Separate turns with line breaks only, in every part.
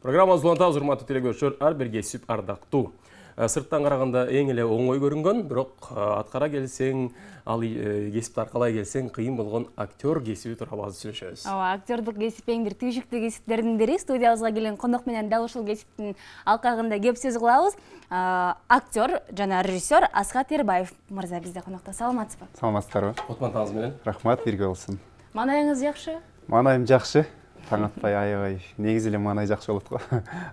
Программа улантабыз, урматтуу телекөрүүчүлөр, ар бир кесип ардактуу. Сырттан караганда эң эле оңой көрүнгөн, бирок аткара келсең, ал кесипти аркалай келсең, кыйын болгон актер кесиби тууралуу аз сүйлөшөбүз.
Актердук кесип эң бир түйшүктүү кесиптердин бири. Студиябызга келген кондок менен дал ушул кесиптин алкагында кеп сөз кылабыз. Актер жана режиссер Асхат Эрбаев мырза бизде конокто. Саламатсызбы?
Саламатсыздарбы?
Отмантаңыз менен.
Рахмат, бирге болсун.
Маанайыңыз жакшы?
Маанайым жакшы. Таң атпай, аябай. Негизи эле маанай жакшы болот го.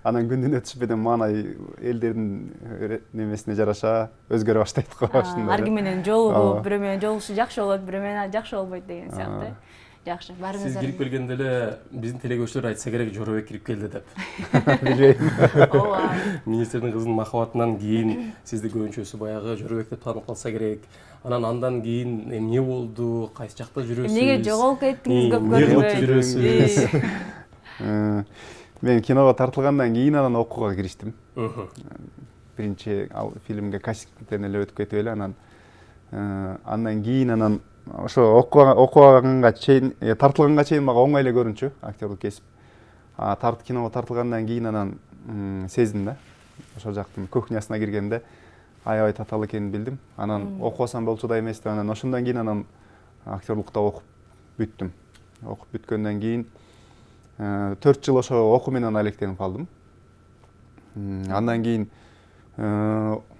Анан күндүн өтүшү маанай элдердин немесине жараша өзгөрө баштайт го.
Ар ким менен жолугуп, бирөө менен жолугушу жакшы болот, бирөө менен жакшы болбойт деген сыяктуу. Жакшы, барыңыздар.
Сиз кирип келгенде эле биздин телекөрүүчүлөр айтса керек, Жоробек кирип келди деп.
Билбейм.
Ооба.
Министрдин кызынын махабатынан кийин сизди көбүнчөсү баягы Жоробек деп таанып калса керек. Андан кийин эмне болду, кайсы жакта жүрөсүз?
Эмнеге жоголуп кеттиңиз көп
көрбөй?
көрбөй?
Эмне жүрөсүз?
Мен киного тартылгандан кийин анан окууга кириштим. Биринчи ал фильмге кастингден эле өтүп кетип эле, андан кийин ошо окуганга чейин, тартылганга чейин мага оңой эле көрүнчү актерлук кесип. Киного тартылгандан кийин анан сездим да. Ошол жактын кухнясына киргенде аябай татаал экенин билдим. Анан окубасам болчу да эмес деп, анан ошондон кийин актерлукта окуп бүттүм. Окуп бүткөндөн кийин 4 жыл ошо окуу менен алектенип калдым. Андан кийин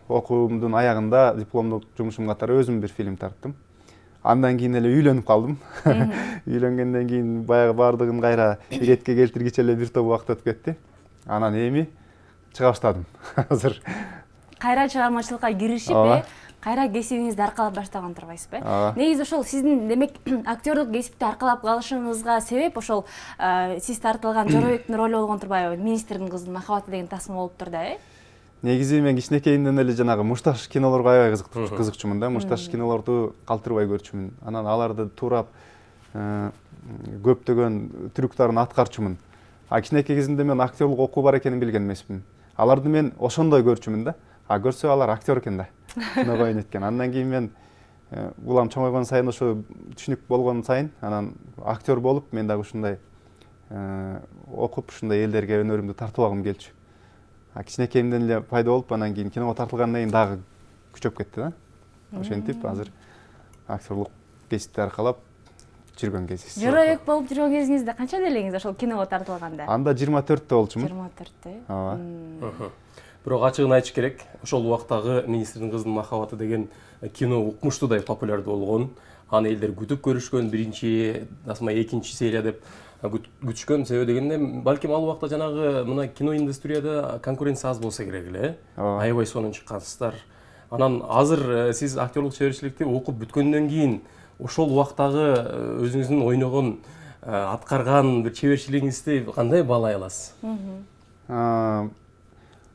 окуумдун аягында дипломдук жумушум катары өзүм бир фильм тарттым. Андан кийин эле үйлөнүп калдым. Үйлөнгөндөн кийин баягы баардыгын кайра иретке келтиргиче эле бир топ убакыт өтүп кетти. Анан эми чыга баштадым. Азыр
Кайра чыгармачылыкка киришип, кайра кесибиңизди аркалап баштаган турбайсызбы? Негизи ошол сиздин демек актердук кесипти аркалап калышыңызга себеп ошол сиз тартылган Жоробектин ролу болгон турбайбы? Министрдин кызынын махабаты деген тасма болуптур да,
Негизи мен кичинекейимден эле жанагы мушташ кинолорго аябай кызыкчумун да. Мушташ кинолорду калтырбай көрчүмүн. Анан аларды туурап көптөгөн трюктарын аткарчумун. Кичинекей кезимде мен актерлук окуу бар экенин билген эмесмин. Аларды мен ошондой көрчүмүн да. Көрсө алар актер экен да. Киного ойноткен. Андан кийин мен улам чоңойгон сайын, ошо түшүнүк болгон сайын, анан актер болуп, мен дагы ушундай окуп, ушундай элдерге өнөрүмдү тартыбагым келчү. Кичинекейимден эле пайда болуп, анан кийин киного тартылгандан кийин дагы күчөп кетти да. Ошентип азыр актерлук кесипти аркалап жүргөн кезиз.
Жоробек болуп жүргөн кезиңизде канчада элеңиз ошол киного тартылганда?
Анда 24 болчумун.
24,
Ооба.
Бирок ачыгын айтыш керек, ошол убактагы Министрдин кызынын махабаты деген кино укмуштуудай популярдуу болгон. Аны элдер күтүп көрүшкөн, биринчи, экинчи серия деп күтүшкөн. Себеби дегенде, балким ал убакта жанагы мына кино индустрияда конкуренция аз болсо керек эле. Аябай сонун чыккансыздар. Анан азыр сиз актерлук чеберчиликти окуп бүткөндөн кийин ошол убактагы өзүңүздүн ойногон, аткарган бир чеберчилигиңизди кандай баалай аласыз?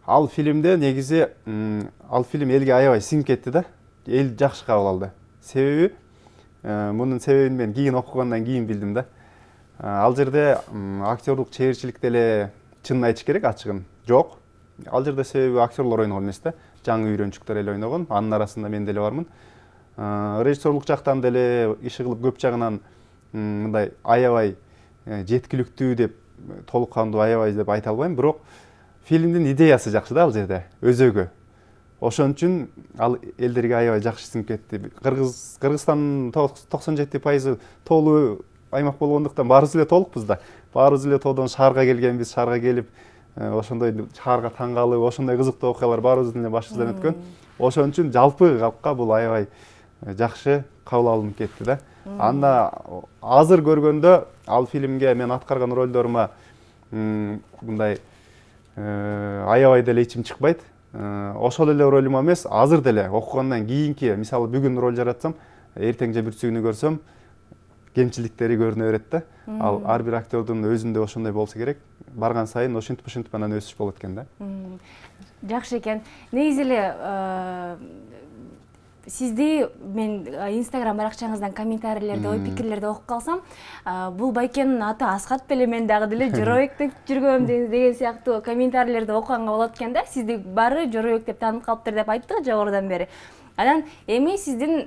Ал фильмде негизи ал фильм элге аябай сиңип кетти да. Эл жакшы кабыл алды. Себеби мунун себебин мен кийин окугандан кийин билдим да. Ал жерде актерлук чеберчилик деле чынын айтыш керек, ачыгын жок. Ал жерде себеби актерлор ойногон эмес да. Жаңы үйрөнчүктөр эле ойногон. Анын арасында мен деле бармын. Режиссерлук жактан деле иши кылып көп жагынан мындай аябай жеткиликтүү деп, толук кандуу аябай деп айта албайм, бирок фильмдин идеясы жакшы да ал жерде, өзөгү. Ошон үчүн ал элдерге аябай жакшы сиңип кетти. Кыргызстандын 97% тоолуу аймак болгондуктан баарыбыз эле толукпуз да. Баарыбыз эле тоодон шаарга келгенбиз, шаарга келип, ошондой шаарга таң калып, ошондой кызыктуу окуялар баарыбыздын эле башыбыздан өткөн. Ошон үчүн жалпы калкка бул аябай жакшы кабыл алынып кетти да. Анда азыр көргөндө ал фильмге мен аткарган ролдорума мындай аябай деле ичим чыкпайт. Ошол эле ролума эмес, азыр деле окугандан кийинки, мисалы бүгүн роль жаратсам, эртең же бүрсүгүнү көрсөм, кемчиликтери көрүнө берет да. Ал ар бир актердун өзүндө ошондой болсо керек. Барган сайын ошентип анан өсүш болот экен да.
Жакшы экен. Негизи эле сизди мен Instagram баракчаңыздан комментарийлерди, ой пикирлерди окуп калсам, бул байкенин аты Асхат беле, мен дагы деле Жоробек деп жүргөм деген сыяктуу комментарийлерди окуганга болот экен да. Сизди баары Жоробек деп таанып калыптыр деп айттык жогорудан бери. Анан эми сиздин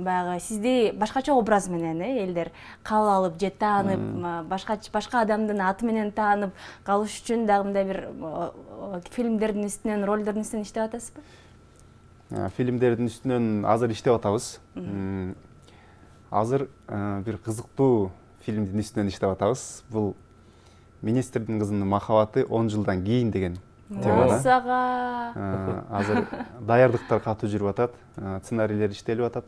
баягы сизди башкача образ менен элдер кабыл алып же таанып, башка адамдын аты менен таанып калыш үчүн дагы мындай бир фильмдердин үстүнөн, ролдордун үстүнөн иштеп атасызбы?
Фильмдердин үстүнөн азыр иштеп атабыз. Азыр бир кызыктуу фильмдин үстүнөн иштеп атабыз. Бул министрдин кызынын махабаты 10 жылдан кийин деген темада. Азыр даярдыктар катуу жүрүп атат, сценарийлер иштелип атат.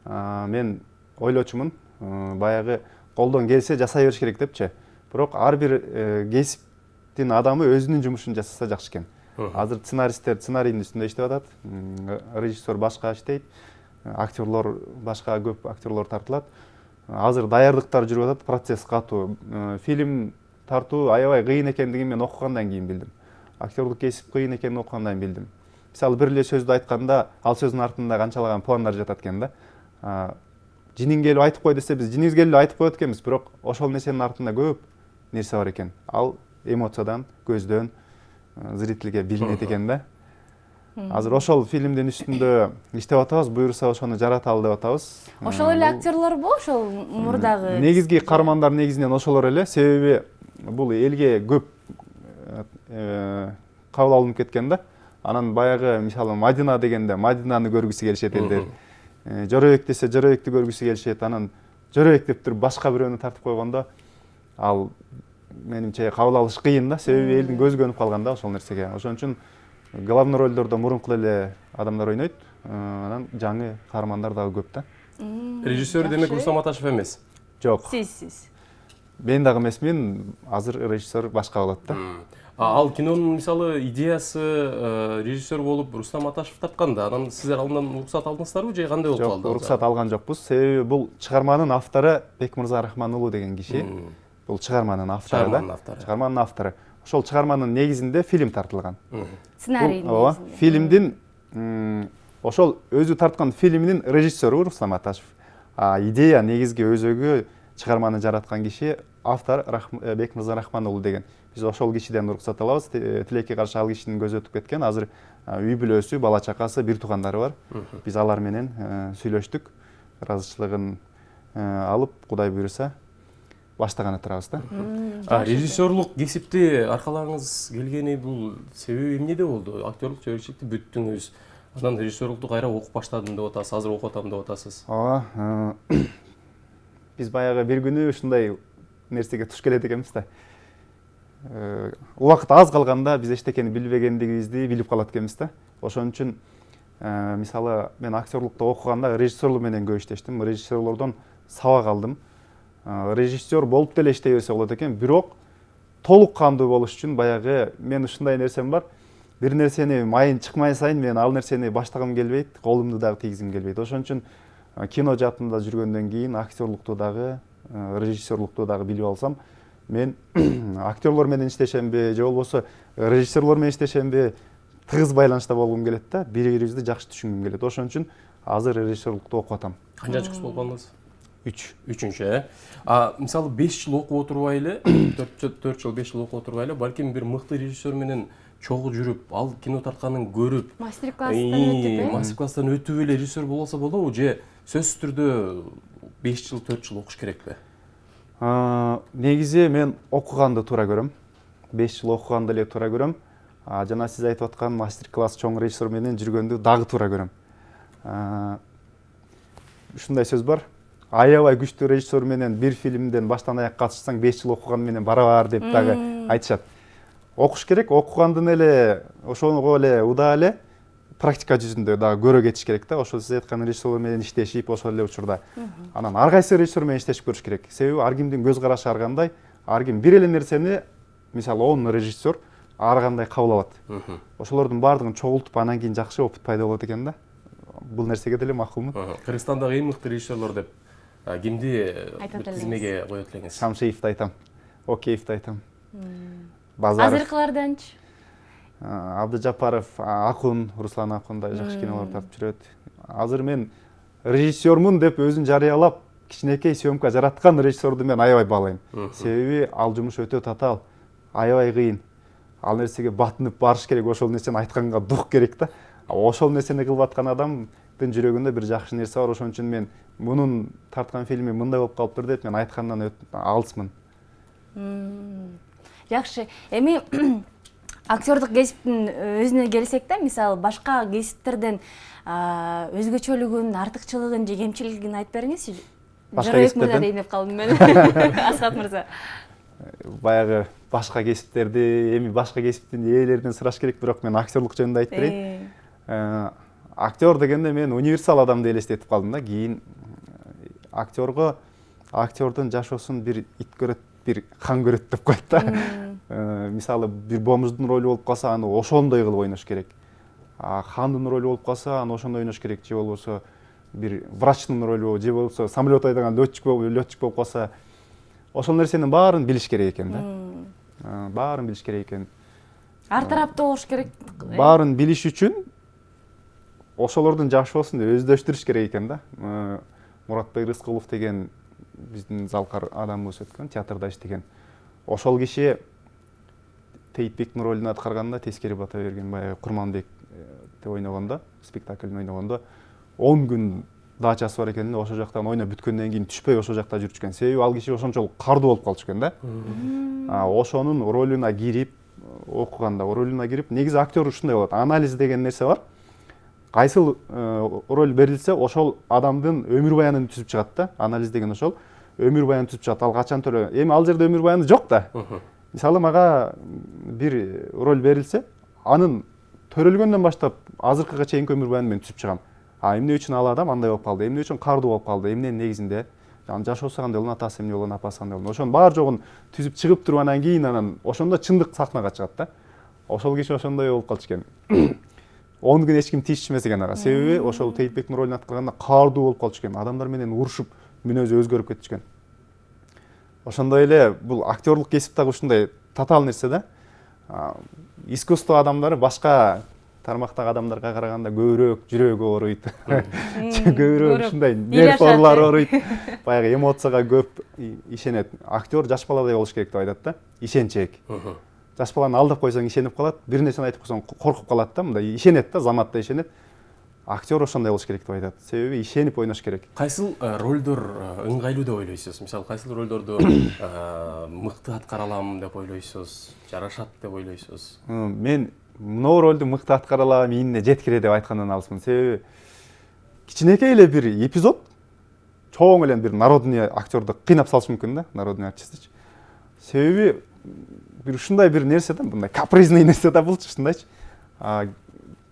Мен ойлочумун, баягы колдон келсе жасай бериш керек депчи. Бирок ар бир кесиптин адамы өзүнүн жумушун жасаса жакшы экен. Азыр сценаристтер сценарийдин үстүндө иштеп атат, режиссер башка иштейт, актерлор башка көп актерлор тартылат. Азыр даярдыктар жүрүп атат, процесс катуу. Фильм тартуу аябай кыйын экендигин мен окугандан кийин билдим. Актерлук кесип кыйын экенин окугандан кийин билдим. Мисалы бир эле сөздү айтканда, ал сөздүн артында канчалаган пландар жатат экен да. Жиниң келип айтып кой десе, биз жинибиз келип айтып коет экенбиз, бирок ошол нерсенин артында көп нерсе бар экен. Ал эмоциядан, көздөн зрительге билинет экен да. Азыр ошол фильмдин үстүндө иштеп атабыз, буюрса ошону жараталы деп атабыз.
Ошол эле актерлорбу, ошол мурдагы?
Негизги каармандар негизинен ошолор эле, себеби бул элге көп кабыл алынып кеткен да. Анан баягы мисалы Мадина дегенде Мадинаны көргүсү келишет элдер. Жорабек десе Жорабекти көргүсү келишет. Анан Жорабек деп туруп башка бирөөнү тартып койгондо ал менимче кабыл алыш кыйын да, себеби элдин көзү көнүп калган да ошол нерсеге. Ошон үчүн главный ролдордо мурунку эле адамдар ойнойт. Анан жаңы каармандар дагы көп да.
Режиссер демек Рустам Аташев эмес?
Жок.
Сиз.
Мен дагы эмесмин, азыр режиссер башка болот да.
Ал кинонун мисалы идеясы режиссер болуп Рустам Аташев тапкан да. Анан сиздер алдан уруксат алдыңыздарбы же кандай болуп калды?
Жок, уруксат алган жокпуз. Себеби бул чыгарманын автору Бекмырза Рахман уулу деген киши. Бул чыгарманын автору да. Чыгарманын автору. Ошол чыгарманын негизинде фильм тартылган.
Сценарийдин
негизинде. Фильмдин ошол өзү тарткан фильминин режиссеру Рустам Аташев. Идея негизги өзөгү чыгарманы жараткан киши автор Бекмырза Рахман уулу деген. Биз ошол кишиден уруксат алабыз. Тилекке каршы ал кишинин көзү өтүп кеткен. Азыр үй бүлөсү, бала чакасы, бир туугандары бар. Биз алар менен сүйлөштүк. Ыраазычылыгын алып, Кудай буйруса, баштаганы турабыз да.
Режиссерлук кесипти аркалаңыз келгени бул себеби эмнеде болду? Актерлук чеберчиликти бүттүңүз. Анан режиссерлукту кайра окуп баштадым деп атасыз, азыр окуп атам деп атасыз.
Биз баягы бир күнү ушундай нерсеге туш келет экенбиз да. Убакыт аз калганда биз эчтекени билбегендигибизди билип калат экенбиз да. Ошон үчүн мисалы мен актерлукта окуганда режиссерлор менен көп иштештим. Режиссерлордон сабак алдым. Режиссер болуп деле иштей берсе болот экен, бирок толук кандуу болуш үчүн баягы мен ушундай нерсем бар. Бир нерсени майын чыкмай сайын мен ал нерсени баштагым келбейт, колумду дагы тийгизгим келбейт. Ошон үчүн кино жаатында жүргөндөн кийин актерлукту дагы, режиссерлукту дагы билип алсам, мен актерлор менен иштешемби, же болбосо режиссерлор менен иштешемби, тыгыз байланышта болгум келет да, бири-бирибизди жакшы түшүнгүм келет. Ошон үчүн азыр режиссерлукту окуп атам.
Канчанчы курс болуп калдыңыз?
3.
Үчүнчү, мисалы 5 жыл окуп отурбай эле, 4 жыл 5 жыл окуп отурбай эле, балким бир мыкты режиссер менен чогуу жүрүп, ал кино тартканын көрүп, мастер-класстан өтүп эле режиссер болсо болобу же сөзсүз түрдө 5 жыл 4 жыл окуш керекпи?
Негизи мен окуганды туура көрөм. 5 жыл окуганды эле туура көрөм. Жана сиз айтып аткан мастер-класс чоң режиссер менен жүргөндү дагы туура көрөм. Ушундай сөз бар. Аябай күчтүү режиссер менен бир фильмден баштан аяк катышсаң 5 жыл окуган менен барабар деп дагы айтышат. Окуш керек, окугандын эле ошого эле удаа эле практика жүзүндө дагы көрө кетиш керек да. Ошол сиз айткан режиссерлор менен иштешип, ошол эле учурда. Анан ар кайсы режиссер менен иштешип көрүш керек. Себеби ар кимдин көз карашы ар кандай, ар ким бир эле нерсени, мисалы 10 режиссер ар кандай кабыл алат. Ошолордун баардыгын чогултуп анан кийин жакшы опыт пайда болот экен да. Бул нерсеге деле макулмун.
Кыргызстандагы эң мыкты режиссерлор деп кимди тизмеге коет элеңиз?
Шамшиевди айтам, Океевди айтам. Базаров.
Азыркыларданчы?
Абдыжапаров, Акун, Руслан Акундай жакшы кинолор тартып жүрөт. Азыр мен режиссермун деп өзүн жарыялап, кичинекей съемка жараткан режиссерду мен аябай баалайм. Себеби ал жумуш өтө татаал, аябай кыйын. Ал нерсеге батынып барыш керек, ошол нерсени айтканга дух керек да. Ошол нерсени кылып аткан адам көпчүлүктүн жүрөгүндө бир жакшы нерсе бар, ошон үчүн мен мунун тарткан фильми мындай болуп калыптыр деп мен айткандан алысмын.
Жакшы. Эми актердук кесиптин өзүнө келсек да, мисалы башка кесиптерден өзгөчөлүгүн, артыкчылыгын же кемчилигин айтып бериңизчи. Жорабек мырза дейин деп калдым мен. Асхат мырза.
Баягы башка кесиптерди, эми башка кесиптин ээлеринен сураш керек, бирок мен актерлук жөнүндө айтып берейин. Актер дегенде мен универсал адамды элестетип калдым да. Кийин актердун жашоосун бир ит көрөт, бир хан көрөт деп коет да. Мисалы бир бомждун ролу болуп калса, аны ошондой кылып ойнош керек. Хандын ролу болуп калса, аны ошондой ойнош керек. Же болбосо бир врачтын ролу, же болбосо самолет айдаган летчик болуп калса, ошол нерсенин баарын билиш керек экен да. Баарын билиш керек экен.
Ар тараптуу болуш керек.
Баарын билиш үчүн ошолордун жашоосун өздөштүрүш керек экен да. Муратбек Рыскулов деген биздин залкар адамыбыз өткөн, театрда иштеген. Ошол киши Тейтбектин ролун аткарганда, Тескери бата берген баягы Курманбекти ойногондо, спектакльин ойногондо 10 күн дачасы бар экен, ошол жактан ойноп бүткөндөн кийин түшпөй ошол жакта жүрчү экен. Себеби ал киши ошончолук кардуу болуп калчу экен да. Ошонун ролуна кирип, окуганда ролуна кирип, негизи актер ушундай болот. Анализ деген нерсе бар. Кайсыл роль берилсе, ошол адамдын өмүр баянын түзүп чыгат да. Анализ деген ошол өмүр баянын түзүп чыгат. Ал качан төлө. Эми ал жерде өмүр баяны жок да. Мисалы мага бир роль берилсе, анын төрөлгөндөн баштап азыркыга чейинки өмүр баянын мен түзүп чыгам. Эмне үчүн ал адам андай болуп калды, эмне үчүн кардуу болуп калды, эмненин негизинде, жашоосу кандай болгон, атасы эмне болгон, апасы кандай болгон. Ошонун баар жогун түзүп чыгып туруп анан кийин ошондо чындык сахнага чыгат да. Ошол киши ошондой болуп калчу экен. 10 күн эч ким тийишмес экен ага. Себеби ошол Тейтбектин ролун аткарганда кардуу болуп калчу экен. Адамдар менен урушуп, мүнөзү өзгөрүп кетчү экен. Ошондой эле бул актерлук кесип дагы ушундай татаал нерсе да. Искусство адамдары башка тармактагы адамдарга караганда көбүрөөк жүрөгү ооруйт. Көбүрөөк ушундай нерв оорулары ооруйт. Баягы эмоцияга көп ишенет. Актер жаш баладай болуш керек деп айтат да. Ишенчээк. Жаш баланы алдап койсоң ишенип калат, бир нерсени айтып койсоң коркуп калат да, мындай ишенет да, заматта ишенет. Актер ошондой болуш керек деп айтат. Себеби ишенип ойнош керек.
Кайсыл ролдор ыңгайлуу деп ойлойсуз? Мисалы, кайсыл ролдорду мыкты аткара алам деп ойлойсуз? Жарашат деп ойлойсуз?
Мен мынау ролду мыкты аткара алам, ийине жеткире деп айткандан алысмын. Себеби кичинекей эле бир эпизод чоң эле бир народный актерду кыйнап салышы мүмкүн да, народный артистчи. Себеби бир ушундай бир нерсе да, мындай капризный нерсе да болчу ушундайчы.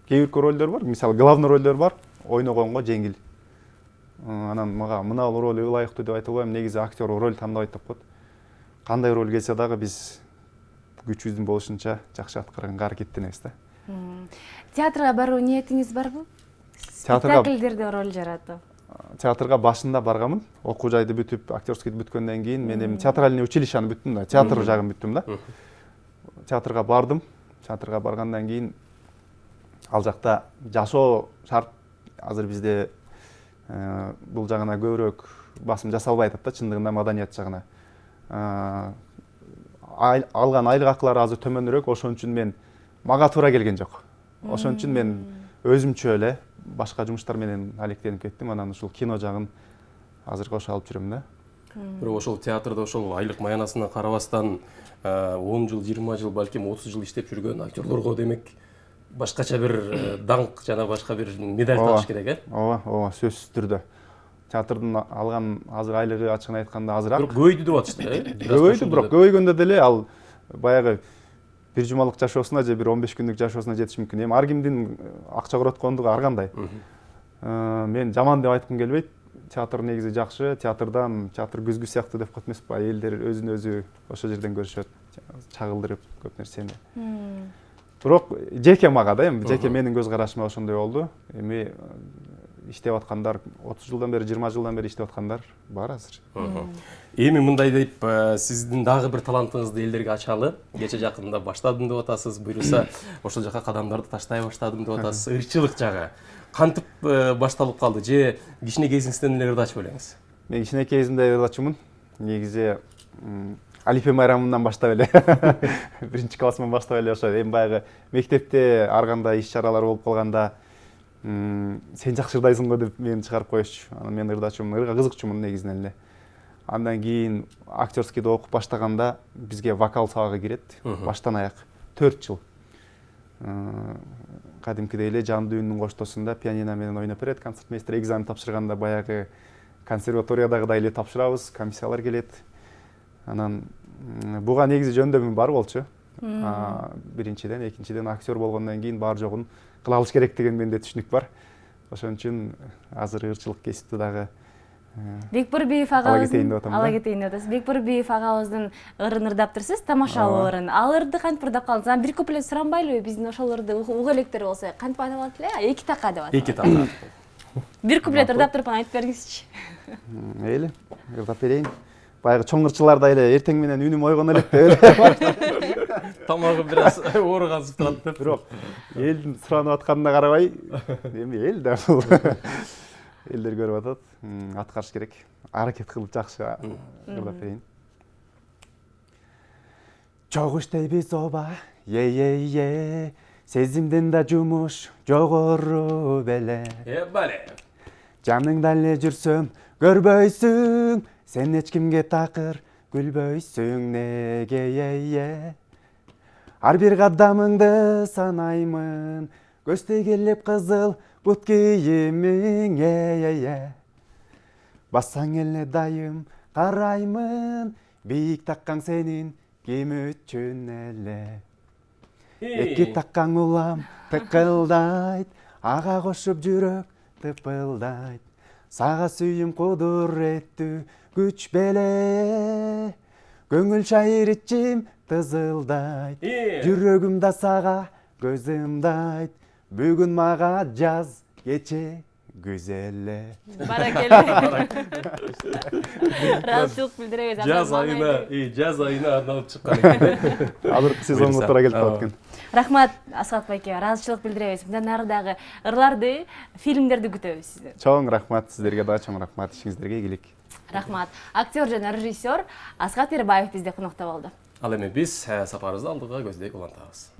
Кээ бир ролдор бар, мисалы главный ролдор бар, ойногонго жеңил. Анан мага мына роль ылайыктуу деп айта албайм, негизи актер роль тандабайт деп коет. Кандай роль келсе дагы биз күчүбүздүн болушунча жакшы аткарганга аракеттенебиз да.
Театрга баруу ниетиңиз барбы? Спектакльдерде роль жаратуу.
Театрга башында барганмын. Окуу жайды бүтүп, актерскийди бүткөндөн кийин мен эми театральный училищаны бүттүм да, театр жагын бүттүм да. Театрга бардым. Театрга баргандан кийин ал жакта жашоо шарт азыр бизде бул жагына көбүрөөк басым жасалбай атат да, чындыгында маданият жагына. Алган айлык акылары азыр төмөнүрөөк, ошон үчүн мен мага туура келген жок. Ошон үчүн мен өзүмчө эле башка жумуштар менен алектенип кеттим. Анан ушул кино жагын азыркы ошо алып жүрөм да.
Бирок ошол театрда ошол айлык маянасына карабастан 10 жыл, 20 жыл, балким 30 жыл иштеп жүргөн актерлорго демек башкача бир даңк жана башка бир медаль табыш керек, э?
Ооба, сөзсүз түрдө. Театрдын алган азыр айлыгы ачыгын айтканда азыраак.
Бирок көбөйдү деп атышты, э?
Көбөйдү, бирок көбөйгөндө деле ал баягы бир жумалык жашоосуна же бир 15 күндүк жашоосуна жетиш мүмкүн. Эми ар кимдин акча короткондугу ар кандай. Мен жаман деп айткым келбейт. Театр негизи жакшы, театр күзгү сыяктуу деп коет эмеспи? Элдер өзүн өзү ошол жерден көрүшөт, чагылдырып көп нерсени. Бирок жеке мага да, эми жеке менин көз карашыма ошондой болду. Эми иштеп аткандар 30 жылдан бери, 20 жылдан бери иштеп аткандар бар азыр.
Эми мындай деп, сиздин дагы бир талантыңызды элдерге ачалы. Кече жакында баштадым деп атасыз, буюрса ошол жака кадамдарды таштай баштадым деп атасыз. Ырчылык жагы кантип башталып калды? Же кичине кезиңизден эле ырдач белеңиз?
Мен кичине кезимде ырдачумун. Негизи Алифе майрамынан баштап эле, биринчи классыман баштап эле ошо эми баягы мектепте ар кандай иш чаралар болуп калганда, сен жакшы ырдайсың го деп мени чыгарып коюшчу. Анан мен ырдачумун, ырга кызыкчумун негизинен эле. Андан кийин актерскийде окуп баштаганда бизге вокал сабагы кирет. Баштан аяк 4 жыл. Кадимкидей эле жандуу үннүн коштосунда пианино менен ойноп берет. Концертмейстер экзамен тапшырганда баягы консерваториядагыдай эле тапшырабыз, комиссиялар келет. Анан буга негизи жөндөмүм бар болчу. Биринчиден, экинчиден актер болгондон кийин бар жогун кыла алыш керек деген менде түшүнүк бар. Ошон үчүн азыр ырчылык кесипти дагы
Бекбурбиев агабыздын ала кетейин деп атасыз. Бекбурбиев агабыздын ырын ырдаптырсыз, тамашалуу ырын. Ал ырды кантип ырдап калдыңыз? Анан бир куплет суранбайлыбы? Биздин ошол ырды уга электер болсо, кантип айтып алат эле? Эки така деп атат.
Эки така.
Бир куплет ырдап туруп айтып бергизчи.
Эли, ырдап берейин. Баягы чоң ырчылардай эле эртең менен үнүм ойгоно элек деп эле.
Тамагы бир аз ооругансып турат деп.
Бирок элдин суранып атканына карабай, эми эл да бул. Элдер көрүп атат, аткарыш керек. Аракет кылып жакшы ырдап берейин. Чогуш дейбиз оба, е. Сезимден да жумуш жогору беле.
Бале.
Жаныңда эле жүрсөм көрбөйсүң, сен эч кимге такыр күлбөйсүң неге. Ар бир кадамыңды санаймын, көстөгелеп кызыл бут кийимиң Бассаң эле дайым караймын, бийик таккаң сенин ким үчүн эле. Эки таккаң улам тыкылдайт, ага кошуп жүрөк тыпылдайт. Сага сүйүм кудуреттүү күч беле, көңүл шайыр ичим тызылдайт. Жүрөгүм да сага көзүмдайт, бүгүн мага жаз кече күз эле.
Баракелде. Ыраазычылык билдиребиз.
Жаз айына арналып чыккан экен.
Азыркы сезонго туура келип калат экен.
Рахмат Асхат байке, ыраазычылык билдиребиз. Мындан нары дагы ырларды, фильмдерди күтөбүз сизден.
Чоң рахмат сиздерге дагы, чоң рахмат, ишиңиздерге ийгилик.
Рахмат. Актер жана режиссер Асхат Эрбаев бизде конокто болду.
Ал эми биз сапарыбызды алдыга көздөй улантабыз.